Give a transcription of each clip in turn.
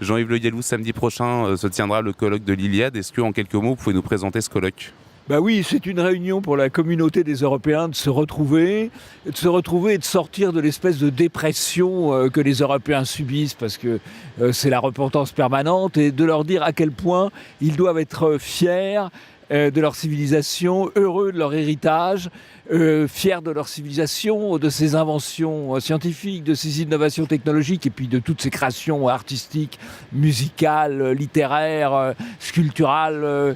Jean-Yves Le Gallou, samedi prochain se tiendra le colloque de l'Iliade. Est-ce qu'en quelques mots, vous pouvez nous présenter ce colloque ? Bah oui, c'est une réunion pour la communauté des Européens de se retrouver et de sortir de l'espèce de dépression que les Européens subissent parce que c'est la repentance permanente et de leur dire à quel point ils doivent être fiers de leur civilisation, heureux de leur héritage, fiers de leur civilisation, de ses inventions scientifiques, de ses innovations technologiques et puis de toutes ses créations artistiques, musicales, littéraires, sculpturales,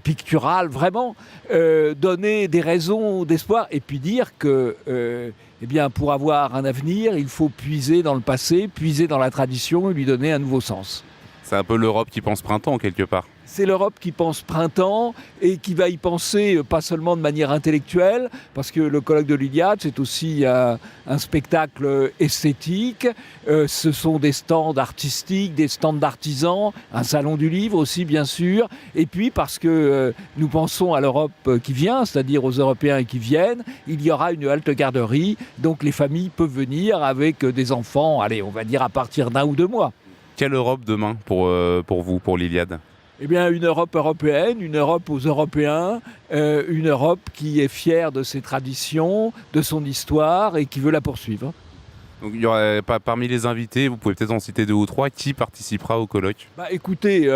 picturales, vraiment donner des raisons d'espoir et puis dire que eh bien, pour avoir un avenir, il faut puiser dans le passé, puiser dans la tradition et lui donner un nouveau sens. C'est un peu l'Europe qui pense printemps, quelque part. C'est l'Europe qui pense printemps et qui va y penser pas seulement de manière intellectuelle, parce que le colloque de l'Iliade, c'est aussi un spectacle esthétique. Ce sont des stands artistiques, des stands d'artisans, un salon du livre aussi, bien sûr. Et puis parce que nous pensons à l'Europe qui vient, c'est-à-dire aux Européens qui viennent, il y aura une halte garderie. Donc les familles peuvent venir avec des enfants, allez, on va dire à partir d'1 ou 2 mois. Quelle Europe demain pour vous, pour l'Iliade ? Eh bien, une Europe européenne, une Europe aux Européens, une Europe qui est fière de ses traditions, de son histoire et qui veut la poursuivre. Donc, il y aurait pas parmi les invités, vous pouvez peut-être en citer 2 ou 3, qui participera au colloque ? Écoutez,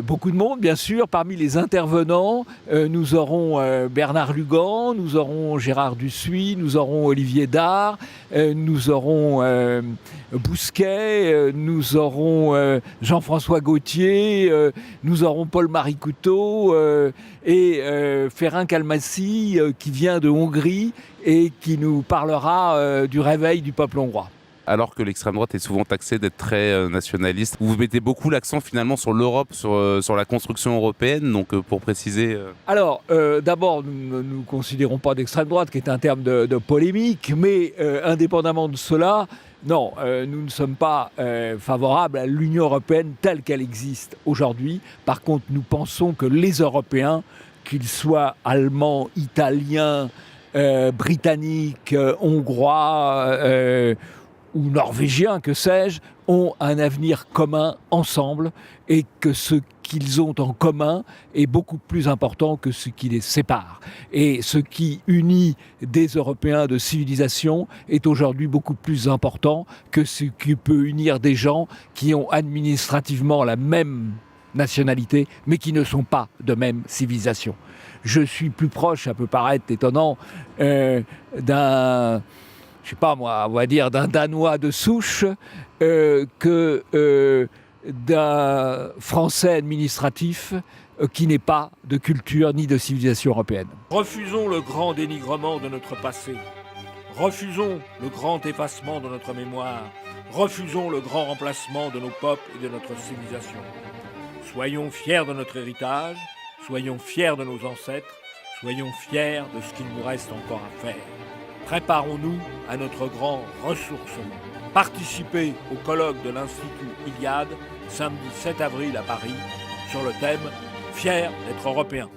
beaucoup de monde, bien sûr. Parmi les intervenants, nous aurons Bernard Lugan, nous aurons Gérard Dussuit, nous aurons Olivier Dard, nous aurons Bousquet, nous aurons Jean-François Gauthier, nous aurons Paul-Marie Couteau et Ferenc Almasi qui vient de Hongrie et qui nous parlera du réveil du peuple hongrois. Alors que l'extrême droite est souvent taxée d'être très nationaliste, vous mettez beaucoup l'accent finalement sur l'Europe, sur la construction européenne, donc pour préciser... Alors, d'abord, nous ne considérons pas d'extrême droite, qui est un terme de polémique, mais indépendamment de cela, non, nous ne sommes pas favorables à l'Union européenne telle qu'elle existe aujourd'hui. Par contre, nous pensons que les Européens, qu'ils soient allemands, italiens, britanniques, hongrois ou norvégiens, que sais-je, ont un avenir commun ensemble et que ce qu'ils ont en commun est beaucoup plus important que ce qui les sépare. Et ce qui unit des Européens de civilisation est aujourd'hui beaucoup plus important que ce qui peut unir des gens qui ont administrativement la même nationalité, mais qui ne sont pas de même civilisation. Je suis plus proche, ça peut paraître étonnant, d'un... je sais pas moi, on va dire d'un Danois de souche que d'un Français administratif qui n'est pas de culture ni de civilisation européenne. Refusons le grand dénigrement de notre passé. Refusons le grand effacement de notre mémoire. Refusons le grand remplacement de nos peuples et de notre civilisation. Soyons fiers de notre héritage, soyons fiers de nos ancêtres, soyons fiers de ce qu'il nous reste encore à faire. Préparons-nous à notre grand ressourcement. Participez au colloque de l'Institut Iliade, samedi 7 avril à Paris, sur le thème « Fiers d'être Européens ».